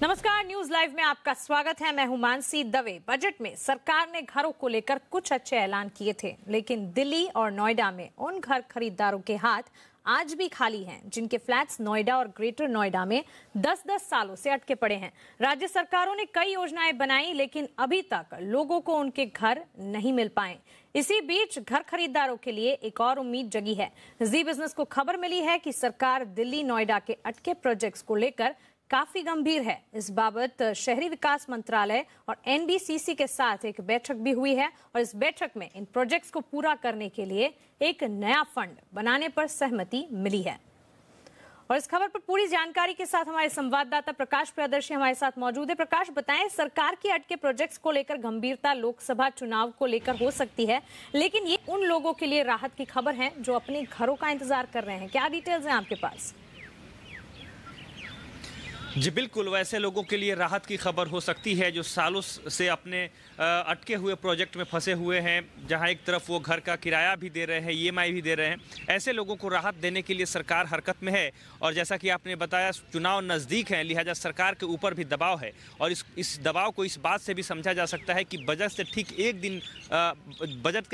नमस्कार, news live में आपका स्वागत है। मैं हूं मानसी दवे। बजट में सरकार ने घरों को लेकर कुछ अच्छे ऐलान किए थे, लेकिन दिल्ली और नोएडा में उन घर खरीदारों के हाथ आज भी खाली हैं जिनके फ्लैट्स नोएडा और ग्रेटर नोएडा में 10-10 सालों से अटके पड़े हैं। राज्य सरकारों ने कई योजनाएं बनाई, लेकिन अभी तक लोगों को उनके घर नहीं मिल पाए। इसी बीच घर खरीदारों के लिए एक और उम्मीद जगी है। जी बिजनेस को खबर मिली है कि सरकार दिल्ली नोएडा के अटके प्रोजेक्ट्स को लेकर काफी गंभीर है। इस बाबत शहरी विकास मंत्रालय और एनबीसीसी के साथ एक बैठक भी हुई है और इस बैठक में इन प्रोजेक्ट्स को पूरा करने के लिए एक नया फंड बनाने पर सहमति मिली है। और इस खबर पर पूरी जानकारी के साथ हमारे संवाददाता प्रकाश प्रियदर्शी हमारे साथ मौजूद है। प्रकाश, बताएं, सरकार के अटके प्रोजेक्ट्स को लेकर गंभीरता लोकसभा चुनाव को लेकर हो सकती है, लेकिन ये उन लोगों के लिए राहत की खबर है जो अपने घरों का इंतजार कर रहे हैं। क्या डिटेल्स हैं आपके पास? जी बिल्कुल, वैसे लोगों के लिए राहत की खबर हो सकती है जो सालों से अपने अटके हुए प्रोजेक्ट में फंसे हुए हैं, जहां एक तरफ वो घर का किराया भी दे रहे हैं, ईएमआई भी दे रहे हैं। ऐसे लोगों को राहत देने के लिए सरकार हरकत में है। और जैसा कि आपने बताया, चुनाव नज़दीक है, लिहाजा सरकार के ऊपर भी दबाव है। और इस दबाव को इस बात से भी समझा जा सकता है कि बजट के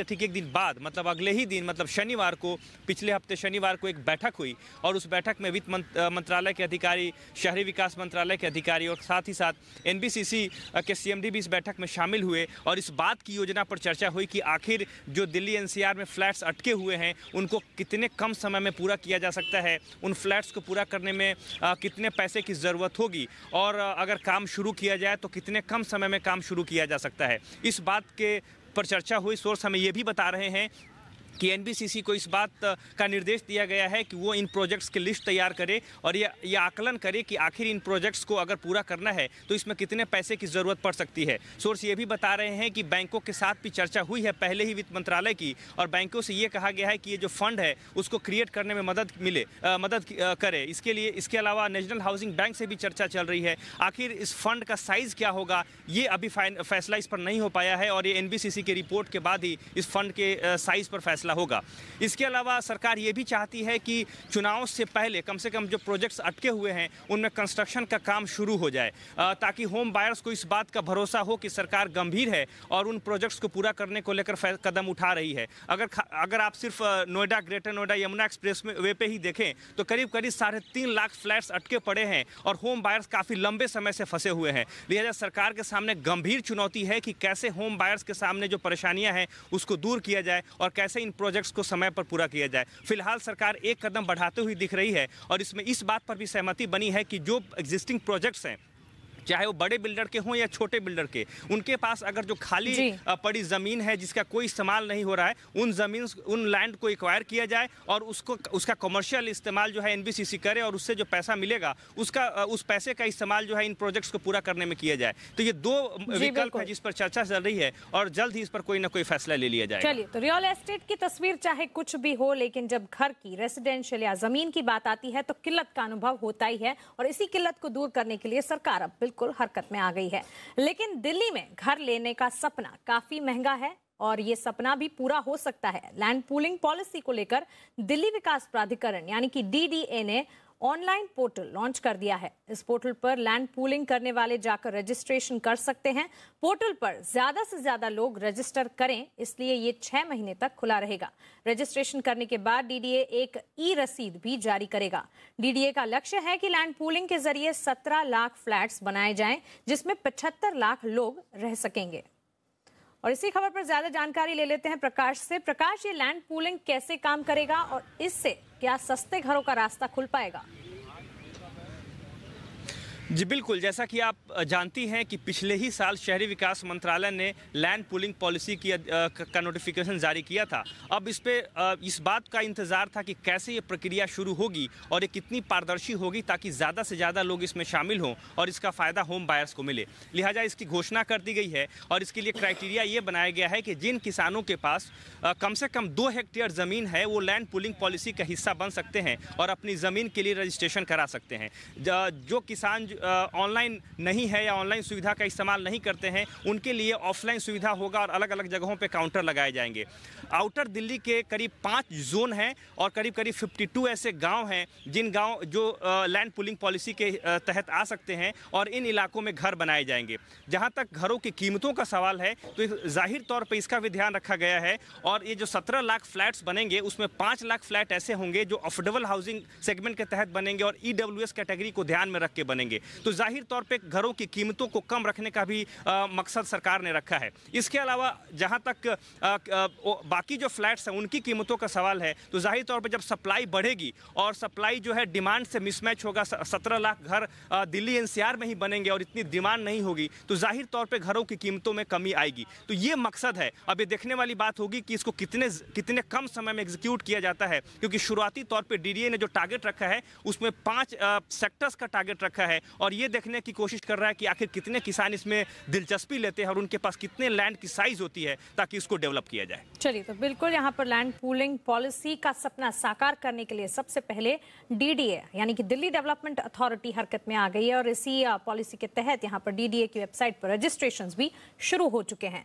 ठीक एक दिन बाद, मतलब अगले ही दिन, मतलब शनिवार को, पिछले हफ्ते शनिवार को एक बैठक हुई और उस बैठक में वित्त मंत्रालय के अधिकारी, शहरी विकास मंत्रालय के अधिकारी और साथ ही साथ एनबीसीसी के सीएमडी भी इस बैठक में शामिल हुए और इस बात की योजना पर चर्चा हुई कि आखिर जो दिल्ली एनसीआर में फ्लैट्स अटके हुए हैं उनको कितने कम समय में पूरा किया जा सकता है, उन फ्लैट्स को पूरा करने में कितने पैसे की ज़रूरत होगी और अगर काम शुरू किया जाए तो कितने कम समय में काम शुरू किया जा सकता है। इस बात के पर चर्चा हुई। सोर्स हमें ये भी बता रहे हैं कि एनबीसीसी को इस बात का निर्देश दिया गया है कि वो इन प्रोजेक्ट्स की लिस्ट तैयार करे और ये आकलन करे कि आखिर इन प्रोजेक्ट्स को अगर पूरा करना है तो इसमें कितने पैसे की ज़रूरत पड़ सकती है। सोर्स ये भी बता रहे हैं कि बैंकों के साथ भी चर्चा हुई है पहले ही वित्त मंत्रालय की, और बैंकों से ये कहा गया है कि ये जो फंड है उसको क्रिएट करने में मदद करे। इसके अलावा नेशनल हाउसिंग बैंक से भी चर्चा चल रही है। आखिर इस फंड का साइज़ क्या होगा, ये अभी फैसला इस पर नहीं हो पाया है और ये एनबीसीसी की रिपोर्ट के बाद ही इस फंड के साइज़ पर फैसला होगा। इसके अलावा सरकार ये भी चाहती है कि चुनाव से पहले कम से कम जो प्रोजेक्ट्स अटके हुए हैं उनमें कंस्ट्रक्शन का काम शुरू हो जाए, ताकि होम बायर्स को इस बात का भरोसा हो कि सरकार गंभीर है और उन प्रोजेक्ट्स को पूरा करने को लेकर कदम उठा रही है। अगर आप सिर्फ Noida, greater Noida Yamuna express way पे ही देखें तो करीब 3.5 लाख फ्लैट्स अटके पड़े हैं और होम बायर्स काफ़ी लंबे समय से फंसे हुए हैं। लिहाजा सरकार के सामने गंभीर चुनौती है कि कैसे होम बायर्स के सामने जो परेशानियां हैं उसको दूर किया जाए और कैसे इन प्रोजेक्ट्स को समय पर पूरा किया जाए। फिलहाल सरकार एक कदम बढ़ाते हुए दिख रही है और इसमें इस बात पर भी सहमति बनी है कि जो एग्जिस्टिंग प्रोजेक्ट्स हैं, चाहे वो बड़े बिल्डर के हों या छोटे बिल्डर के, उनके पास अगर जो खाली पड़ी ज़मीन है जिसका कोई इस्तेमाल नहीं हो रहा है, उन लैंड को एक्वायर किया जाए और उसका कमर्शियल इस्तेमाल जो है एनबीसीसी करे और उससे जो पैसा मिलेगा उस पैसे का इस्तेमाल जो है इन प्रोजेक्ट्स को पूरा करने में किया जाए। तो ये दो विकल्प है जिस पर चर्चा चल रही है और जल्द ही इस पर कोई ना कोई फैसला ले लिया जाएगा। चलिए, तो रियल एस्टेट की तस्वीर चाहे कुछ भी हो, लेकिन जब घर की, रेसिडेंशियल या जमीन की बात आती है तो किल्लत का अनुभव होता ही है और इसी किल्लत को दूर करने के लिए सरकार अब बिल्कुल हरकत में आ गई है। लेकिन दिल्ली में घर लेने का सपना काफी महंगा है और ये सपना भी पूरा हो सकता है। लैंड पूलिंग पॉलिसी को लेकर दिल्ली विकास प्राधिकरण यानी कि डीडीए ने ऑनलाइन पोर्टल लॉन्च कर दिया है। इस पोर्टल पर लैंड पूलिंग करने वाले जाकर रजिस्ट्रेशन कर सकते हैं। पोर्टल पर ज्यादा से ज्यादा लोग रजिस्टर करें, इसलिए ये 6 महीने तक खुला रहेगा। रजिस्ट्रेशन करने के बाद डीडीए एक ई रसीद भी जारी करेगा। डीडीए का लक्ष्य है कि लैंड पूलिंग के जरिए 17 लाख फ्लैट्स बनाए जाएं, जिसमें 75 लाख लोग रह सकेंगे। और इसी खबर पर ज्यादा जानकारी ले लेते हैं प्रकाश से। प्रकाश, ये लैंड पूलिंग कैसे काम करेगा और इससे क्या सस्ते घरों का रास्ता खुल पाएगा? जी बिल्कुल, जैसा कि आप जानती हैं कि पिछले ही साल शहरी विकास मंत्रालय ने लैंड पूलिंग पॉलिसी का नोटिफिकेशन जारी किया था। अब इस बात का इंतज़ार था कि कैसे ये प्रक्रिया शुरू होगी और ये कितनी पारदर्शी होगी ताकि ज़्यादा से ज़्यादा लोग इसमें शामिल हों और इसका फ़ायदा होम बायर्स को मिले। लिहाजा इसकी घोषणा कर दी गई है और इसके लिए क्राइटेरिया ये बनाया गया है कि जिन किसानों के पास कम से कम 2 हेक्टेयर ज़मीन है वो लैंड पूलिंग पॉलिसी का हिस्सा बन सकते हैं और अपनी ज़मीन के लिए रजिस्ट्रेशन करा सकते हैं। जो किसान ऑनलाइन नहीं है या ऑनलाइन सुविधा का इस्तेमाल नहीं करते हैं, उनके लिए ऑफलाइन सुविधा होगा और अलग अलग जगहों पे काउंटर लगाए जाएंगे। आउटर दिल्ली के करीब 5 जोन हैं और करीब 52 ऐसे गांव हैं जिन गांव जो लैंड पूलिंग पॉलिसी के तहत आ सकते हैं और इन इलाकों में घर बनाए जाएंगे। जहां तक घरों की कीमतों का सवाल है तो जाहिर तौर पे इसका भी ध्यान रखा गया है और ये जो 17 लाख फ्लैट्स बनेंगे उसमें 5 लाख फ्लैट ऐसे होंगे जो अफोर्डेबल हाउसिंग सेगमेंट के तहत बनेंगे और EWS कैटेगरी को ध्यान में रख के बनेंगे। तो जाहिर तौर पे घरों की कीमतों को कम रखने का भी मकसद सरकार ने रखा है। इसके अलावा जहां तक बाकी जो फ्लैट्स हैं उनकी कीमतों का सवाल है तो जाहिर तौर पे जब सप्लाई बढ़ेगी और सप्लाई जो है डिमांड से मिसमैच होगा, 17 लाख घर दिल्ली NCR में ही बनेंगे और इतनी डिमांड नहीं होगी तो जाहिर तौर पे घरों की कीमतों में कमी आएगी। तो ये मकसद है। अब ये देखने वाली बात होगी कि इसको कितने कम समय में एग्जीक्यूट किया जाता है, क्योंकि शुरुआती तौर पे DDA ने जो टारगेट रखा है उसमें 5 सेक्टर्स का टारगेट रखा है और ये देखने की कोशिश कर रहा है कि आखिर कितने किसान इसमें दिलचस्पी लेते हैं और उनके पास कितने लैंड की साइज होती है ताकि इसको डेवलप किया जाए। चलिए, तो बिल्कुल यहाँ पर लैंड पूलिंग पॉलिसी का सपना साकार करने के लिए सबसे पहले DDA यानी कि दिल्ली डेवलपमेंट अथॉरिटी हरकत में आ गई है और इसी पॉलिसी के तहत यहाँ पर DDA की वेबसाइट पर रजिस्ट्रेशंस भी शुरू हो चुके हैं।